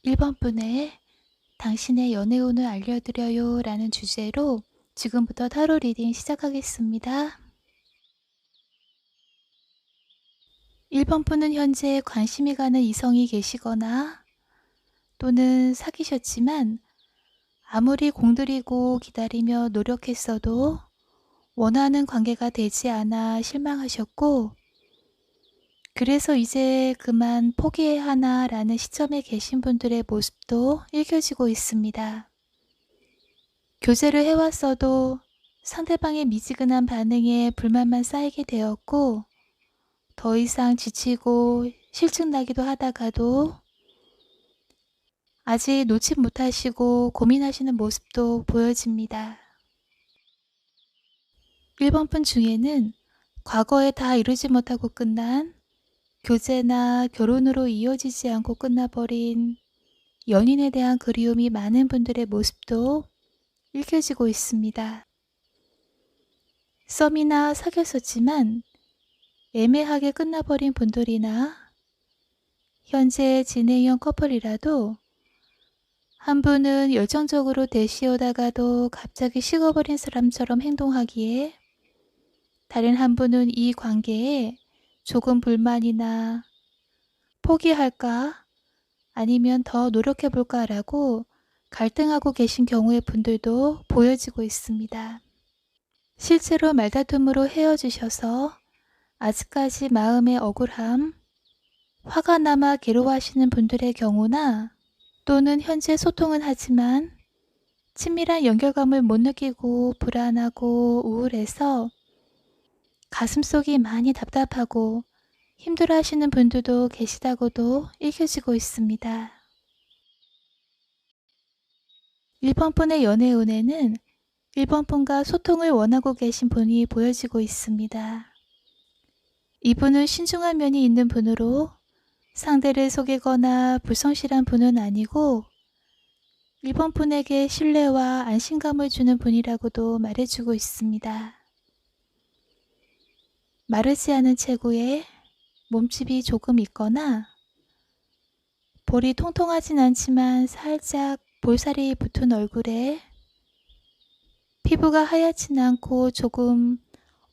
1번 분의 당신의 연애운을 알려드려요 라는 주제로 지금부터 타로 리딩 시작하겠습니다. 1번 분은 현재 관심이 가는 이성이 계시거나 또는 사귀셨지만 아무리 공들이고 기다리며 노력했어도 원하는 관계가 되지 않아 실망하셨고, 그래서 이제 그만 포기해야 하나 라는 시점에 계신 분들의 모습도 읽혀지고 있습니다. 교제를 해왔어도 상대방의 미지근한 반응에 불만만 쌓이게 되었고, 더 이상 지치고 실증나기도 하다가도 아직 놓지 못하시고 고민하시는 모습도 보여집니다. 1번 분 중에는 과거에 다 이루지 못하고 끝난 교제나 결혼으로 이어지지 않고 끝나버린 연인에 대한 그리움이 많은 분들의 모습도 읽혀지고 있습니다. 썸이나 사귀었었지만 애매하게 끝나버린 분들이나 현재 진행형 커플이라도 한 분은 열정적으로 대시오다가도 갑자기 식어버린 사람처럼 행동하기에 다른 한 분은 이 관계에 조금 불만이나 포기할까 아니면 더 노력해볼까 라고 갈등하고 계신 경우의 분들도 보여지고 있습니다. 실제로 말다툼으로 헤어지셔서 아직까지 마음의 억울함, 화가 남아 괴로워하시는 분들의 경우나 또는 현재 소통은 하지만 친밀한 연결감을 못 느끼고 불안하고 우울해서 가슴속이 많이 답답하고 힘들어하시는 분들도 계시다고도 읽혀지고 있습니다. 1번 분의 연애운에는 1번 분과 소통을 원하고 계신 분이 보여지고 있습니다. 이분은 신중한 면이 있는 분으로 상대를 속이거나 불성실한 분은 아니고 1번 분에게 신뢰와 안심감을 주는 분이라고도 말해주고 있습니다. 마르지 않은 체구에 몸집이 조금 있거나 볼이 통통하진 않지만 살짝 볼살이 붙은 얼굴에 피부가 하얗진 않고 조금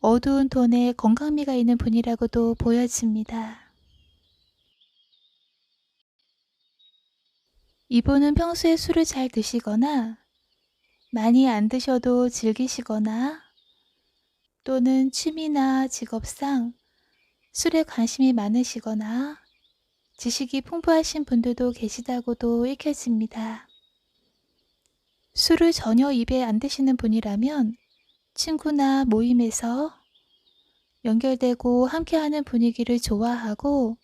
어두운 톤의 건강미가 있는 분이라고도 보여집니다. 이분은 평소에 술을 잘 드시거나 많이 안 드셔도 즐기시거나 또는 취미나 직업상 술에 관심이 많으시거나 지식이 풍부하신 분들도 계시다고도 읽혀집니다. 술을 전혀 입에 안 드시는 분이라면 친구나 모임에서 연결되고 함께하는 분위기를 좋아하고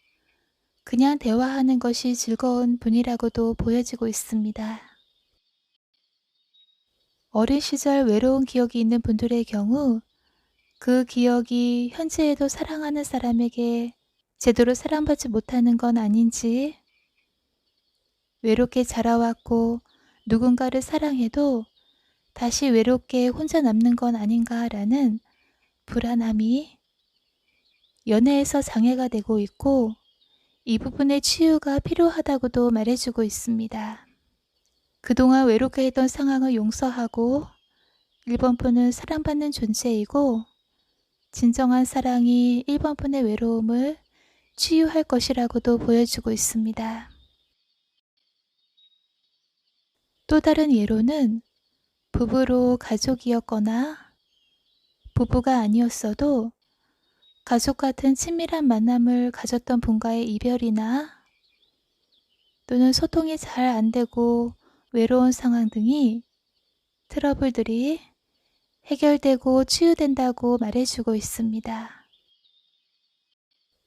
그냥 대화하는 것이 즐거운 분이라고도 보여지고 있습니다. 어린 시절 외로운 기억이 있는 분들의 경우 그 기억이 현재에도 사랑하는 사람에게 제대로 사랑받지 못하는 건 아닌지, 외롭게 자라왔고 누군가를 사랑해도 다시 외롭게 혼자 남는 건 아닌가라는 불안함이 연애에서 장애가 되고 있고 이 부분의 치유가 필요하다고도 말해주고 있습니다. 그동안 외롭게 했던 상황을 용서하고 1번 분은 사랑받는 존재이고 진정한 사랑이 1번 분의 외로움을 치유할 것이라고도 보여주고 있습니다. 또 다른 예로는 부부로 가족이었거나 부부가 아니었어도 가족 같은 친밀한 만남을 가졌던 분과의 이별이나 또는 소통이 잘 안 되고 외로운 상황 등이 트러블들이 해결되고 치유된다고 말해주고 있습니다.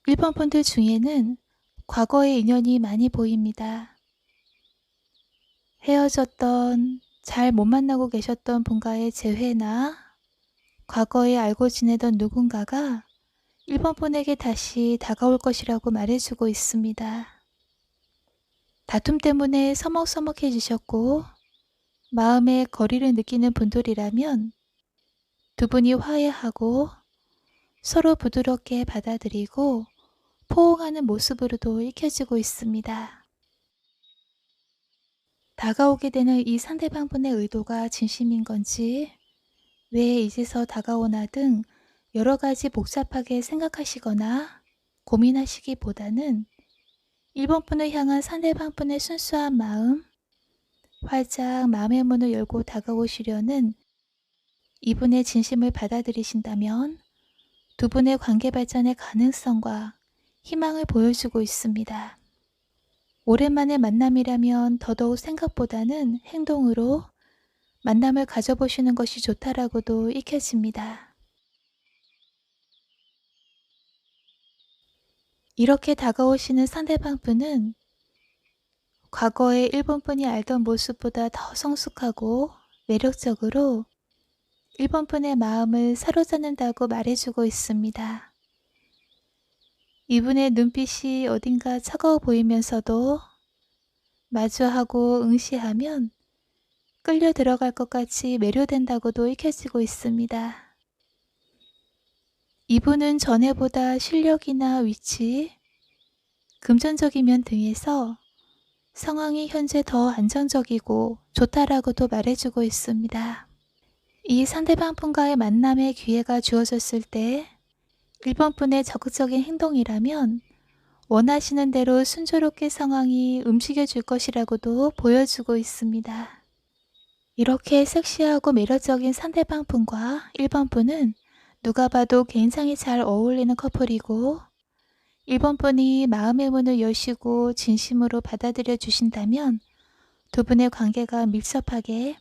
1번 분들 중에는 과거의 인연이 많이 보입니다. 헤어졌던, 잘 못 만나고 계셨던 분과의 재회나 과거에 알고 지내던 누군가가 1번 분에게 다시 다가올 것이라고 말해주고 있습니다. 다툼 때문에 서먹서먹해지셨고 마음의 거리를 느끼는 분들이라면 두 분이 화해하고 서로 부드럽게 받아들이고 포옹하는 모습으로도 읽혀지고 있습니다. 다가오게 되는 이 상대방분의 의도가 진심인 건지, 왜 이제서 다가오나 등 여러 가지 복잡하게 생각하시거나 고민하시기보다는 1번 분을 향한 상대방분의 순수한 마음, 활짝 마음의 문을 열고 다가오시려는 이분의 진심을 받아들이신다면 두 분의 관계 발전의 가능성과 희망을 보여주고 있습니다. 오랜만에 만남이라면 더더욱 생각보다는 행동으로 만남을 가져보시는 것이 좋다라고도 읽혀집니다. 이렇게 다가오시는 상대방분은 과거의 1번 분이 알던 모습보다 더 성숙하고 매력적으로 1번 분의 마음을 사로잡는다고 말해주고 있습니다. 이분의 눈빛이 어딘가 차가워 보이면서도 마주하고 응시하면 끌려 들어갈 것 같이 매료된다고도 읽혀지고 있습니다. 이분은 전에보다 실력이나 위치, 금전적인 면 등에서 상황이 현재 더 안정적이고 좋다라고도 말해주고 있습니다. 이 상대방 분과의 만남의 기회가 주어졌을 때 1번 분의 적극적인 행동이라면 원하시는 대로 순조롭게 상황이 움직여 줄 것이라고도 보여주고 있습니다. 이렇게 섹시하고 매력적인 상대방 분과 1번 분은 누가 봐도 굉장히 잘 어울리는 커플이고, 1번 분이 마음의 문을 여시고 진심으로 받아들여 주신다면 두 분의 관계가 밀접하게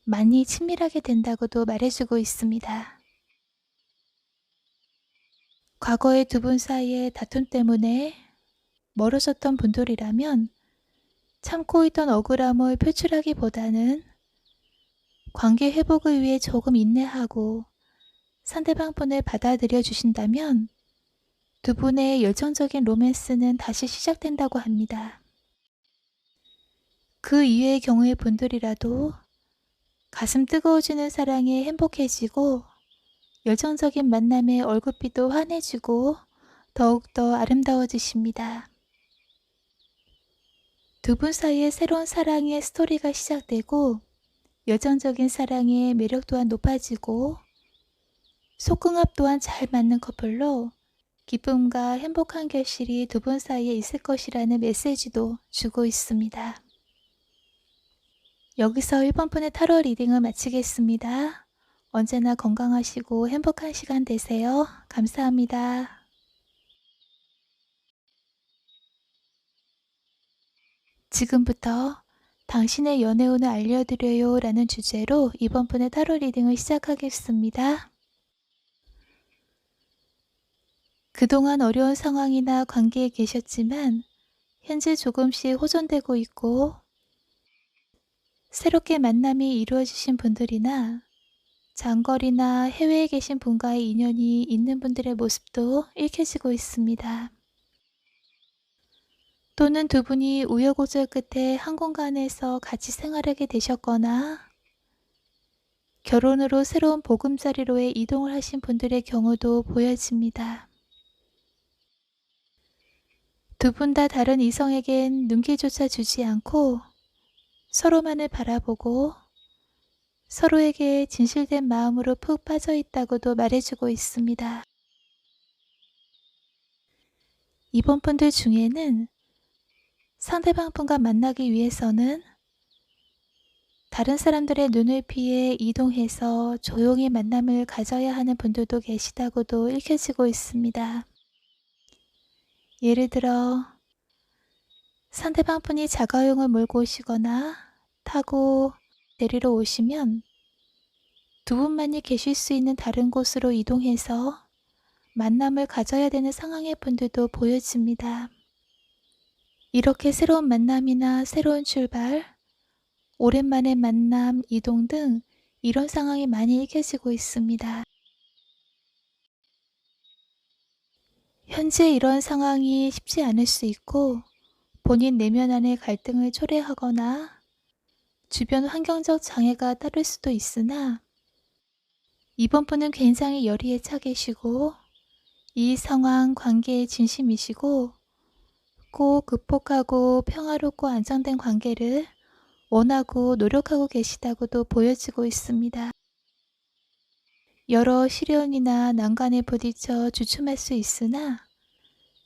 많이 친밀하게 된다고도 말해주고 있습니다. 과거의 두 분 사이의 다툼 때문에 멀어졌던 분들이라면 참고 있던 억울함을 표출하기보다는 관계 회복을 위해 조금 인내하고 상대방 분을 받아들여 주신다면 두 분의 열정적인 로맨스는 다시 시작된다고 합니다. 그 이외의 경우의 분들이라도 가슴 뜨거워지는 사랑에 행복해지고 열정적인 만남에 얼굴빛도 환해지고 더욱더 아름다워지십니다. 두 분 사이에 새로운 사랑의 스토리가 시작되고 열정적인 사랑의 매력 또한 높아지고 속궁합 또한 잘 맞는 커플로 기쁨과 행복한 결실이 두 분 사이에 있을 것이라는 메시지도 주고 있습니다. 여기서 1번 분의 타로 리딩을 마치겠습니다. 언제나 건강하시고 행복한 시간 되세요. 감사합니다. 지금부터 당신의 연애운을 알려드려요 라는 주제로 2번 분의 타로 리딩을 시작하겠습니다. 그동안 어려운 상황이나 관계에 계셨지만 현재 조금씩 호전되고 있고 새롭게 만남이 이루어지신 분들이나 장거리나 해외에 계신 분과의 인연이 있는 분들의 모습도 읽혀지고 있습니다. 또는 두 분이 우여곡절 끝에 한 공간에서 같이 생활하게 되셨거나 결혼으로 새로운 보금자리로의 이동을 하신 분들의 경우도 보여집니다. 두 분 다 다른 이성에겐 눈길조차 주지 않고 서로만을 바라보고 서로에게 진실된 마음으로 푹 빠져 있다고도 말해주고 있습니다. 이번 분들 중에는 상대방 분과 만나기 위해서는 다른 사람들의 눈을 피해 이동해서 조용히 만남을 가져야 하는 분들도 계시다고도 읽혀지고 있습니다. 예를 들어 상대방 분이 자가용을 몰고 오시거나 타고 데리러 오시면 두 분만이 계실 수 있는 다른 곳으로 이동해서 만남을 가져야 되는 상황의 분들도 보여집니다. 이렇게 새로운 만남이나 새로운 출발, 오랜만에 만남, 이동 등 이런 상황이 많이 읽혀지고 있습니다. 현재 이런 상황이 쉽지 않을 수 있고 본인 내면 안에 갈등을 초래하거나 주변 환경적 장애가 따를 수도 있으나 이번 분은 굉장히 열의에 차 계시고 이 상황 관계에 진심이시고 꼭 극복하고 평화롭고 안정된 관계를 원하고 노력하고 계시다고도 보여지고 있습니다. 여러 시련이나 난관에 부딪혀 주춤할 수 있으나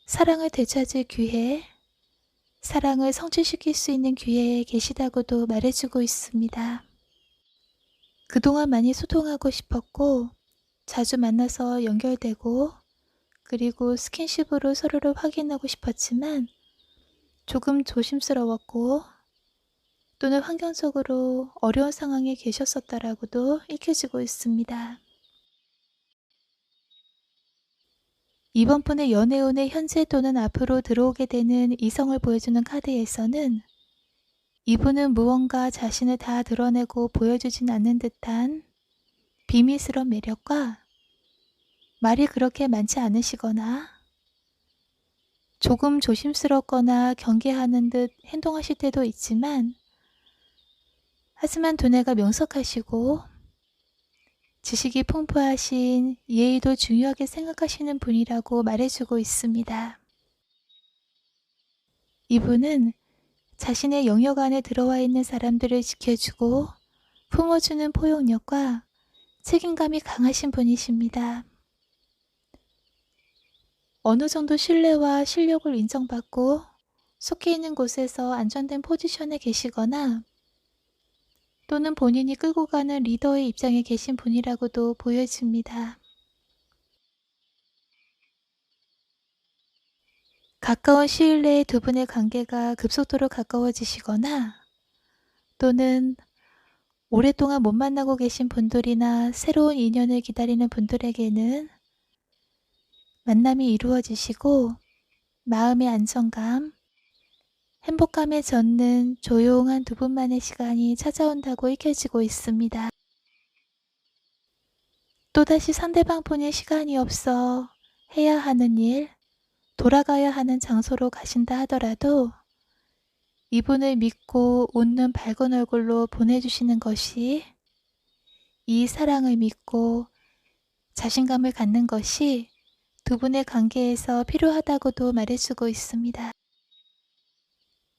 사랑을 되찾을 기회, 사랑을 성취시킬 수 있는 기회에 계시다고도 말해주고 있습니다. 그동안 많이 소통하고 싶었고 자주 만나서 연결되고 그리고 스킨십으로 서로를 확인하고 싶었지만 조금 조심스러웠고 또는 환경적으로 어려운 상황에 계셨었다라고도 읽혀지고 있습니다. 이번 분의 연애운의 현재 또는 앞으로 들어오게 되는 이성을 보여주는 카드에서는 이분은 무언가 자신을 다 드러내고 보여주진 않는 듯한 비밀스러운 매력과 말이 그렇게 많지 않으시거나 조금 조심스럽거나 경계하는 듯 행동하실 때도 있지만 하지만 두뇌가 명석하시고 지식이 풍부하신 예의도 중요하게 생각하시는 분이라고 말해주고 있습니다. 이분은 자신의 영역 안에 들어와 있는 사람들을 지켜주고 품어주는 포용력과 책임감이 강하신 분이십니다. 어느 정도 신뢰와 실력을 인정받고 속해 있는 곳에서 안정된 포지션에 계시거나 또는 본인이 끌고 가는 리더의 입장에 계신 분이라고도 보여집니다. 가까운 시일 내에 두 분의 관계가 급속도로 가까워지시거나 또는 오랫동안 못 만나고 계신 분들이나 새로운 인연을 기다리는 분들에게는 만남이 이루어지시고 마음의 안정감, 행복감에 젖는 조용한 두 분만의 시간이 찾아온다고 읽혀지고 있습니다. 또다시 상대방 분의 시간이 없어 해야 하는 일, 돌아가야 하는 장소로 가신다 하더라도 이분을 믿고 웃는 밝은 얼굴로 보내주시는 것이 이 사랑을 믿고 자신감을 갖는 것이 두 분의 관계에서 필요하다고도 말해주고 있습니다.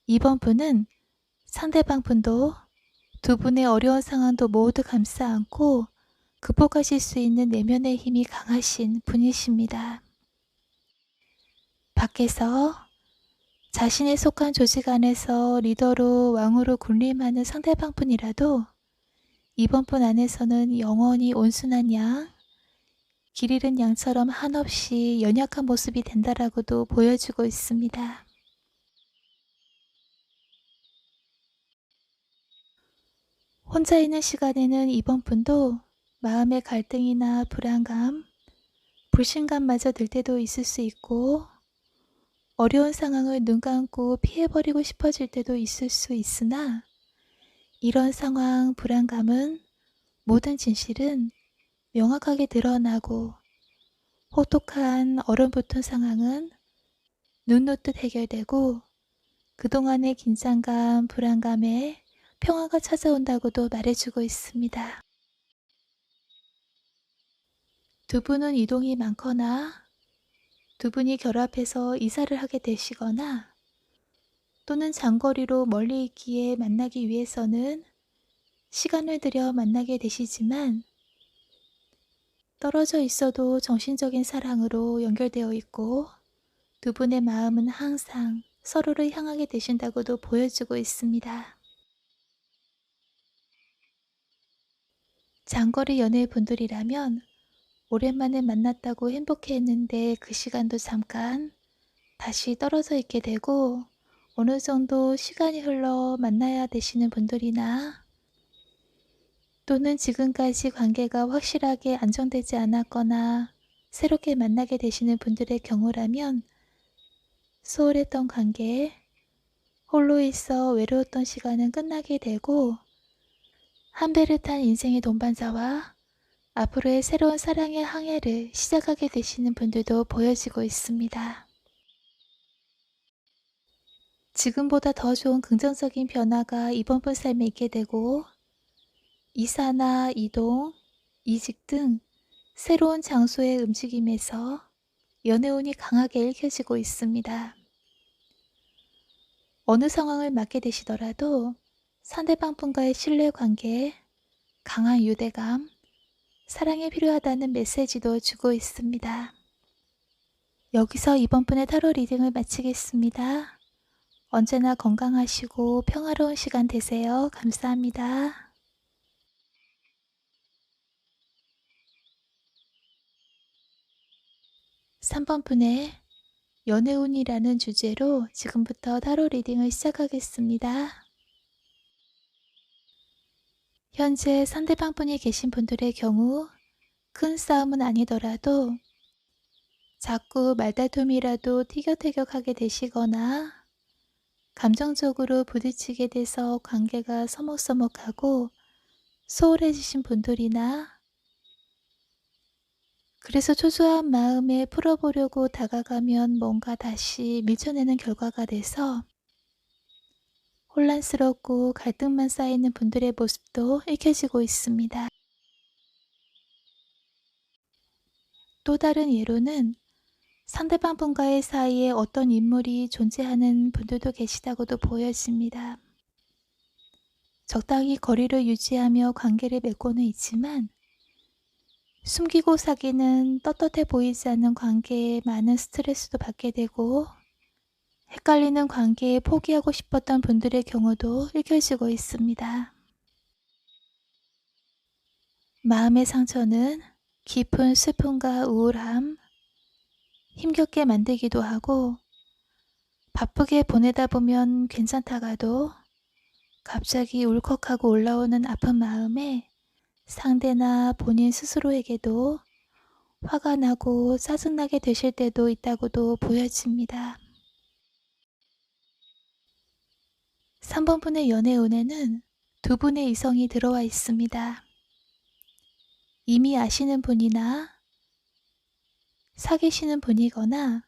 이번 분은 상대방 분도 두 분의 어려운 상황도 모두 감싸 안고 극복하실 수 있는 내면의 힘이 강하신 분이십니다. 밖에서 자신의 속한 조직 안에서 리더로 왕으로 군림하는 상대방 분이라도 이번 분 안에서는 영원히 온순한 양, 길 잃은 양처럼 한없이 연약한 모습이 된다라고도 보여주고 있습니다. 혼자 있는 시간에는 이번 분도 마음의 갈등이나 불안감, 불신감마저 들 때도 있을 수 있고 어려운 상황을 눈 감고 피해버리고 싶어질 때도 있을 수 있으나 이런 상황, 불안감은 모든 진실은 명확하게 드러나고 혹독한 얼음붙은 상황은 눈 놓듯 해결되고 그동안의 긴장감, 불안감에 평화가 찾아온다고도 말해주고 있습니다. 두 분은 이동이 많거나 두 분이 결합해서 이사를 하게 되시거나 또는 장거리로 멀리 있기에 만나기 위해서는 시간을 들여 만나게 되시지만 떨어져 있어도 정신적인 사랑으로 연결되어 있고 두 분의 마음은 항상 서로를 향하게 되신다고도 보여주고 있습니다. 장거리 연애 분들이라면 오랜만에 만났다고 행복해했는데 그 시간도 잠깐 다시 떨어져 있게 되고 어느 정도 시간이 흘러 만나야 되시는 분들이나 또는 지금까지 관계가 확실하게 안정되지 않았거나 새롭게 만나게 되시는 분들의 경우라면 소홀했던 관계, 홀로 있어 외로웠던 시간은 끝나게 되고 한 배를 탄 인생의 동반자와 앞으로의 새로운 사랑의 항해를 시작하게 되시는 분들도 보여지고 있습니다. 지금보다 더 좋은 긍정적인 변화가 이번 분 삶에 있게 되고 이사나 이동, 이직 등 새로운 장소의 움직임에서 연애운이 강하게 읽혀지고 있습니다. 어느 상황을 맡게 되시더라도 상대방분과의 신뢰관계, 강한 유대감, 사랑이 필요하다는 메시지도 주고 있습니다. 여기서 이번 분의 타로 리딩을 마치겠습니다. 언제나 건강하시고 평화로운 시간 되세요. 감사합니다. 3번 분의 연애운이라는 주제로 지금부터 타로 리딩을 시작하겠습니다. 현재 상대방 분이 계신 분들의 경우 큰 싸움은 아니더라도 자꾸 말다툼이라도 티격태격하게 되시거나 감정적으로 부딪히게 돼서 관계가 서먹서먹하고 소홀해지신 분들이나 그래서 초조한 마음에 풀어보려고 다가가면 뭔가 다시 밀쳐내는 결과가 돼서 혼란스럽고 갈등만 쌓이는 분들의 모습도 읽혀지고 있습니다. 또 다른 예로는 상대방 분과의 사이에 어떤 인물이 존재하는 분들도 계시다고도 보여집니다. 적당히 거리를 유지하며 관계를 맺고는 있지만 숨기고 사귀는 떳떳해 보이지 않는 관계에 많은 스트레스도 받게 되고 헷갈리는 관계에 포기하고 싶었던 분들의 경우도 읽혀지고 있습니다. 마음의 상처는 깊은 슬픔과 우울함, 힘겹게 만들기도 하고 바쁘게 보내다 보면 괜찮다가도 갑자기 울컥하고 올라오는 아픈 마음에 상대나 본인 스스로에게도 화가 나고 짜증나게 되실 때도 있다고도 보여집니다. 3번 분의 연애운에는 두 분의 이성이 들어와 있습니다. 이미 아시는 분이나 사귀시는 분이거나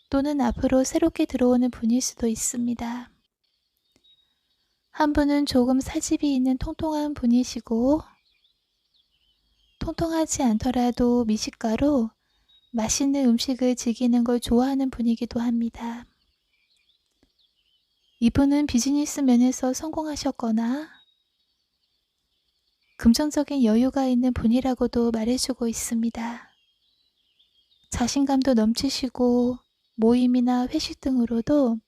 또는 앞으로 새롭게 들어오는 분일 수도 있습니다. 한 분은 조금 살집이 있는 통통한 분이시고 통통하지 않더라도 미식가로 맛있는 음식을 즐기는 걸 좋아하는 분이기도 합니다. 이분은 비즈니스 면에서 성공하셨거나 금전적인 여유가 있는 분이라고도 말해주고 있습니다. 자신감도 넘치시고 모임이나 회식 등으로도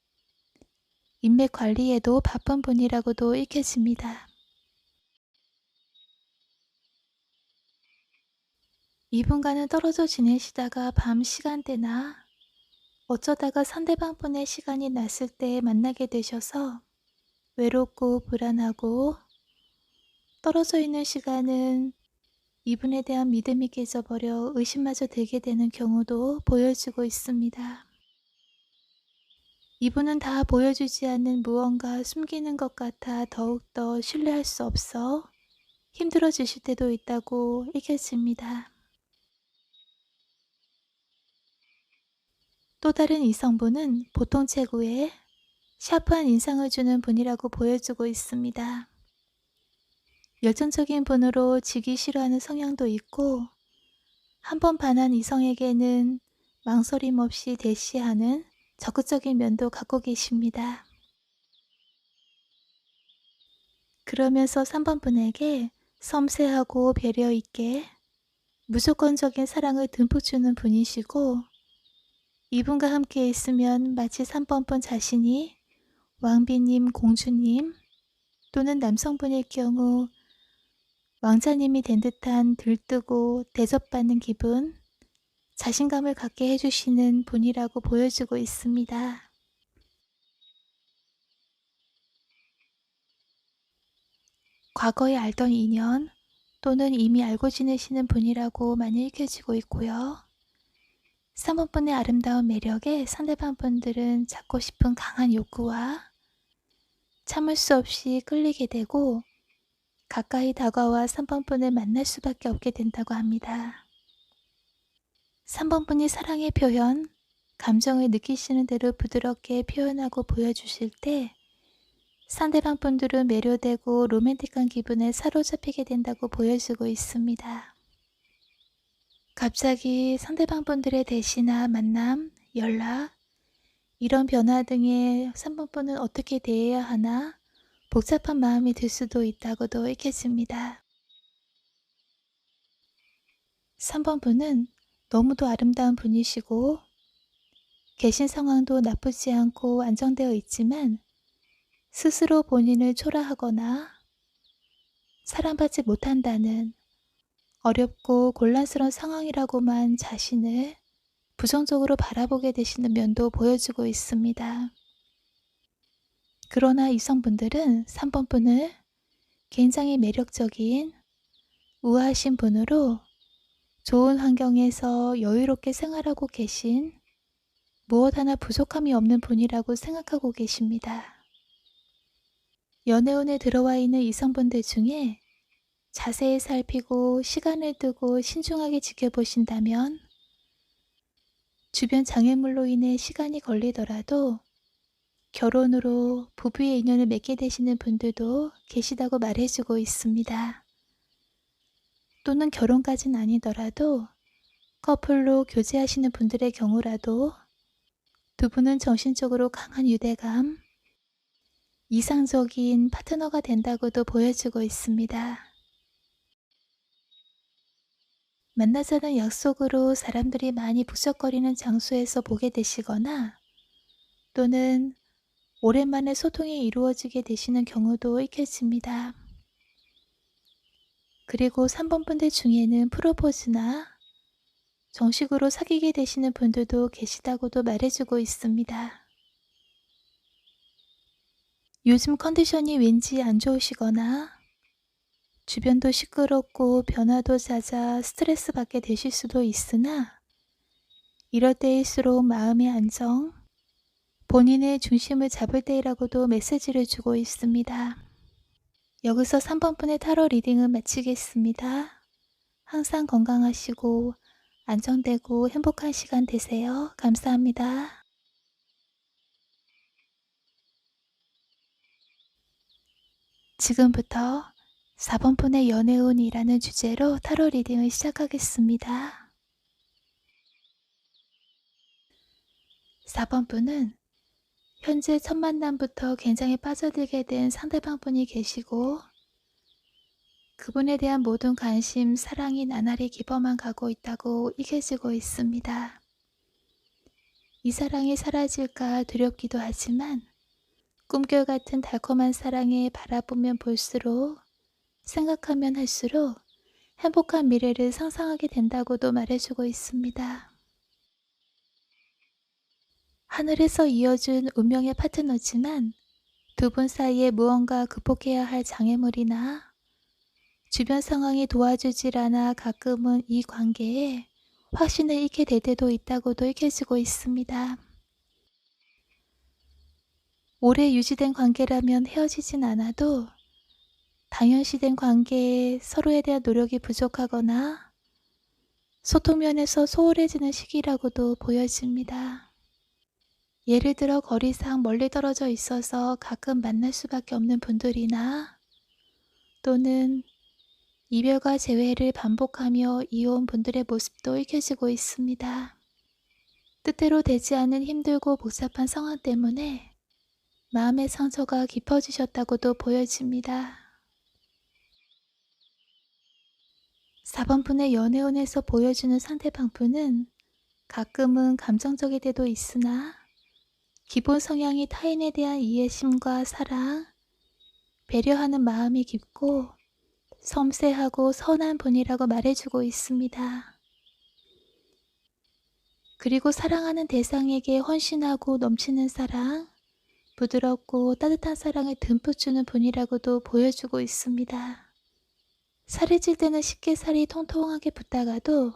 인맥 관리에도 바쁜 분이라고도 읽혀집니다. 이분과는 떨어져 지내시다가 밤 시간대나 어쩌다가 상대방 분의 시간이 났을 때 만나게 되셔서 외롭고 불안하고 떨어져 있는 시간은 이분에 대한 믿음이 깨져버려 의심마저 들게 되는 경우도 보여지고 있습니다. 이분은 다 보여주지 않는 무언가 숨기는 것 같아 더욱더 신뢰할 수 없어 힘들어지실 때도 있다고 읽혀집니다. 또 다른 이성분은 보통 체구에 샤프한 인상을 주는 분이라고 보여주고 있습니다. 열정적인 분으로 지기 싫어하는 성향도 있고 한번 반한 이성에게는 망설임 없이 대시하는 적극적인 면도 갖고 계십니다. 그러면서 3번 분에게 섬세하고 배려 있게 무조건적인 사랑을 듬뿍 주는 분이시고 이분과 함께 있으면 마치 3번 분 자신이 왕비님, 공주님 또는 남성분일 경우 왕자님이 된 듯한 들뜨고 대접받는 기분, 자신감을 갖게 해주시는 분이라고 보여주고 있습니다. 과거에 알던 인연 또는 이미 알고 지내시는 분이라고 많이 읽혀지고 있고요. 3번 분의 아름다운 매력에 상대방 분들은 찾고 싶은 강한 욕구와 참을 수 없이 끌리게 되고 가까이 다가와 3번 분을 만날 수밖에 없게 된다고 합니다. 3번 분이 사랑의 표현, 감정을 느끼시는 대로 부드럽게 표현하고 보여주실 때 상대방 분들은 매료되고 로맨틱한 기분에 사로잡히게 된다고 보여주고 있습니다. 갑자기 상대방 분들의 대시나 만남, 연락, 이런 변화 등에 3번 분은 어떻게 대해야 하나 복잡한 마음이 들 수도 있다고도 읽혀집니다. 3번 분은 너무도 아름다운 분이시고 계신 상황도 나쁘지 않고 안정되어 있지만 스스로 본인을 초라하거나 사랑받지 못한다는 어렵고 곤란스러운 상황이라고만 자신을 부정적으로 바라보게 되시는 면도 보여주고 있습니다. 그러나 이성분들은 3번 분을 굉장히 매력적인 우아하신 분으로 좋은 환경에서 여유롭게 생활하고 계신 무엇 하나 부족함이 없는 분이라고 생각하고 계십니다. 연애운에 들어와 있는 이성분들 중에 자세히 살피고 시간을 두고 신중하게 지켜보신다면 주변 장애물로 인해 시간이 걸리더라도 결혼으로 부부의 인연을 맺게 되시는 분들도 계시다고 말해주고 있습니다. 또는 결혼까지는 아니더라도 커플로 교제하시는 분들의 경우라도 두 분은 정신적으로 강한 유대감, 이상적인 파트너가 된다고도 보여주고 있습니다. 만나자는 약속으로 사람들이 많이 북적거리는 장소에서 보게 되시거나 또는 오랜만에 소통이 이루어지게 되시는 경우도 읽혀집니다. 그리고 3번 분들 중에는 프로포즈나 정식으로 사귀게 되시는 분들도 계시다고도 말해주고 있습니다. 요즘 컨디션이 왠지 안 좋으시거나 주변도 시끄럽고 변화도 잦아 스트레스 받게 되실 수도 있으나 이럴 때일수록 마음의 안정, 본인의 중심을 잡을 때이라고도 메시지를 주고 있습니다. 여기서 3번 분의 타로 리딩은 마치겠습니다. 항상 건강하시고 안정되고 행복한 시간 되세요. 감사합니다. 지금부터 4번 분의 연애운이라는 주제로 타로 리딩을 시작하겠습니다. 4번 분은 현재 첫 만남부터 굉장히 빠져들게 된 상대방 분이 계시고 그분에 대한 모든 관심, 사랑이 나날이 깊어만 가고 있다고 읽혀지고 있습니다. 이 사랑이 사라질까 두렵기도 하지만 꿈결 같은 달콤한 사랑에 바라보면 볼수록 생각하면 할수록 행복한 미래를 상상하게 된다고도 말해주고 있습니다. 하늘에서 이어준 운명의 파트너지만 두 분 사이에 무언가 극복해야 할 장애물이나 주변 상황이 도와주질 않아 가끔은 이 관계에 확신을 잃게 될 때도 있다고도 읽혀지고 있습니다. 오래 유지된 관계라면 헤어지진 않아도 당연시된 관계에 서로에 대한 노력이 부족하거나 소통면에서 소홀해지는 시기라고도 보여집니다. 예를 들어 거리상 멀리 떨어져 있어서 가끔 만날 수밖에 없는 분들이나 또는 이별과 재회를 반복하며 이어온 분들의 모습도 읽혀지고 있습니다. 뜻대로 되지 않은 힘들고 복잡한 상황 때문에 마음의 상처가 깊어지셨다고도 보여집니다. 4번 분의 연애운에서 보여주는 상대방 분은 가끔은 감정적일 때도 있으나 기본 성향이 타인에 대한 이해심과 사랑, 배려하는 마음이 깊고 섬세하고 선한 분이라고 말해주고 있습니다. 그리고 사랑하는 대상에게 헌신하고 넘치는 사랑, 부드럽고 따뜻한 사랑을 듬뿍 주는 분이라고도 보여주고 있습니다. 살이 찔 때는 쉽게 살이 통통하게 붙다가도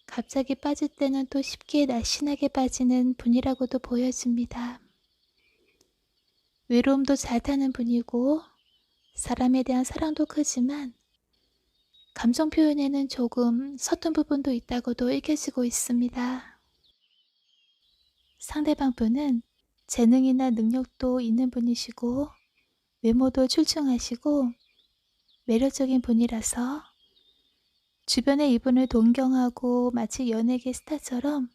갑자기 빠질 때는 또 쉽게 날씬하게 빠지는 분이라고도 보여집니다. 외로움도 잘 타는 분이고 사람에 대한 사랑도 크지만 감정 표현에는 조금 서툰 부분도 있다고도 읽혀지고 있습니다. 상대방 분은 재능이나 능력도 있는 분이시고 외모도 출중하시고 매력적인 분이라서 주변의 이분을 동경하고 마치 연예계 스타처럼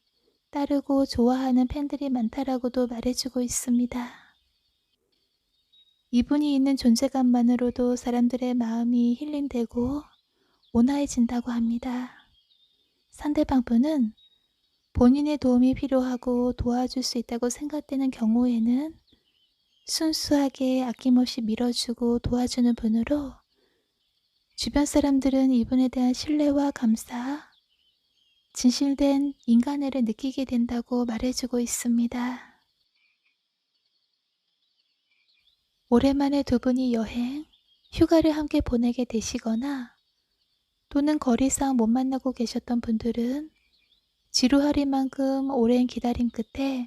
따르고 좋아하는 팬들이 많다라고도 말해주고 있습니다. 이분이 있는 존재감만으로도 사람들의 마음이 힐링되고 온화해진다고 합니다. 상대방 분은 본인의 도움이 필요하고 도와줄 수 있다고 생각되는 경우에는 순수하게 아낌없이 밀어주고 도와주는 분으로, 주변 사람들은 이분에 대한 신뢰와 감사, 진실된 인간애를 느끼게 된다고 말해주고 있습니다. 오랜만에 두 분이 여행, 휴가를 함께 보내게 되시거나 또는 거리상 못 만나고 계셨던 분들은 지루할 만큼 오랜 기다림 끝에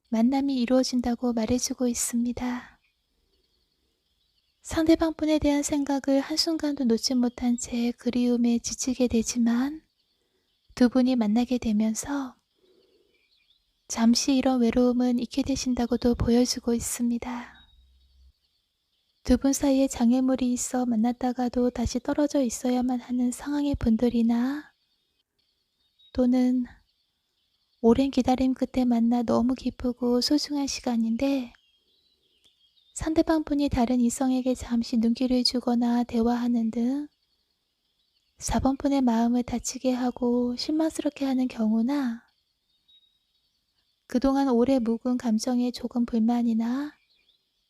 만남이 이루어진다고 말해주고 있습니다. 상대방 분에 대한 생각을 한순간도 놓지 못한 채 그리움에 지치게 되지만 두 분이 만나게 되면서 잠시 이런 외로움은 잊게 되신다고도 보여주고 있습니다. 두 분 사이에 장애물이 있어 만났다가도 다시 떨어져 있어야만 하는 상황의 분들이나, 또는 오랜 기다림 끝에 만나 너무 기쁘고 소중한 시간인데 상대방 분이 다른 이성에게 잠시 눈길을 주거나 대화하는 등 4번 분의 마음을 다치게 하고 실망스럽게 하는 경우나, 그동안 오래 묵은 감정에 조금 불만이나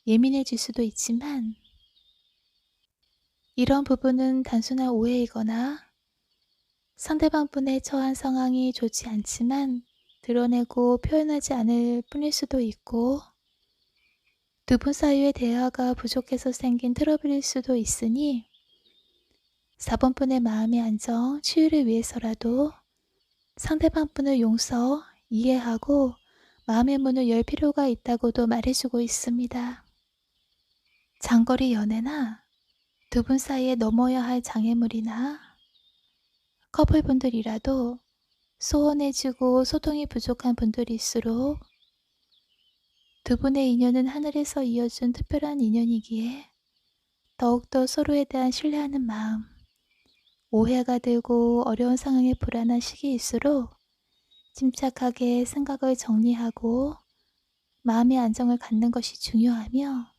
예민해질 수도 있지만, 이런 부분은 단순한 오해이거나 상대방 분의 처한 상황이 좋지 않지만 드러내고 표현하지 않을 뿐일 수도 있고, 두 분 사이의 대화가 부족해서 생긴 트러블일 수도 있으니 4번 분의 마음의 안정, 치유를 위해서라도 상대방 분을 용서, 이해하고 마음의 문을 열 필요가 있다고도 말해주고 있습니다. 장거리 연애나 두 분 사이에 넘어야 할 장애물이나 커플분들이라도 소원해지고 소통이 부족한 분들일수록 두 분의 인연은 하늘에서 이어준 특별한 인연이기에 더욱더 서로에 대한 신뢰하는 마음, 오해가 들고 어려운 상황에 불안한 시기일수록 침착하게 생각을 정리하고 마음의 안정을 갖는 것이 중요하며,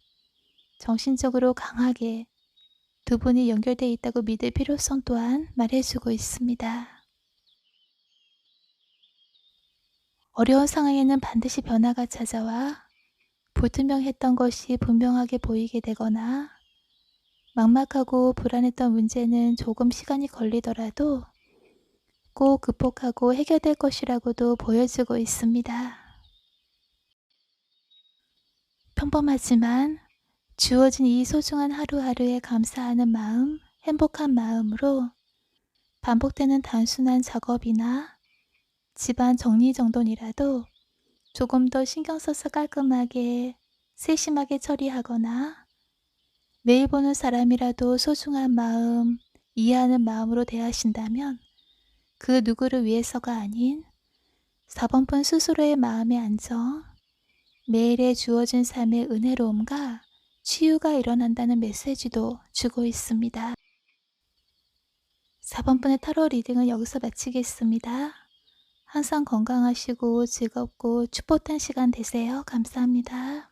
정신적으로 강하게 두 분이 연결되어 있다고 믿을 필요성 또한 말해주고 있습니다. 어려운 상황에는 반드시 변화가 찾아와 불투명했던 것이 분명하게 보이게 되거나 막막하고 불안했던 문제는 조금 시간이 걸리더라도 꼭 극복하고 해결될 것이라고도 보여주고 있습니다. 평범하지만 주어진 이 소중한 하루하루에 감사하는 마음, 행복한 마음으로 반복되는 단순한 작업이나 집안 정리정돈이라도 조금 더 신경 써서 깔끔하게 세심하게 처리하거나, 매일 보는 사람이라도 소중한 마음, 이해하는 마음으로 대하신다면 그 누구를 위해서가 아닌 4번 분 스스로의 마음의 안정, 매일에 주어진 삶의 은혜로움과 치유가 일어난다는 메시지도 주고 있습니다. 4번 분의 타로 리딩은 여기서 마치겠습니다. 항상 건강하시고 즐겁고 축복된 시간 되세요. 감사합니다.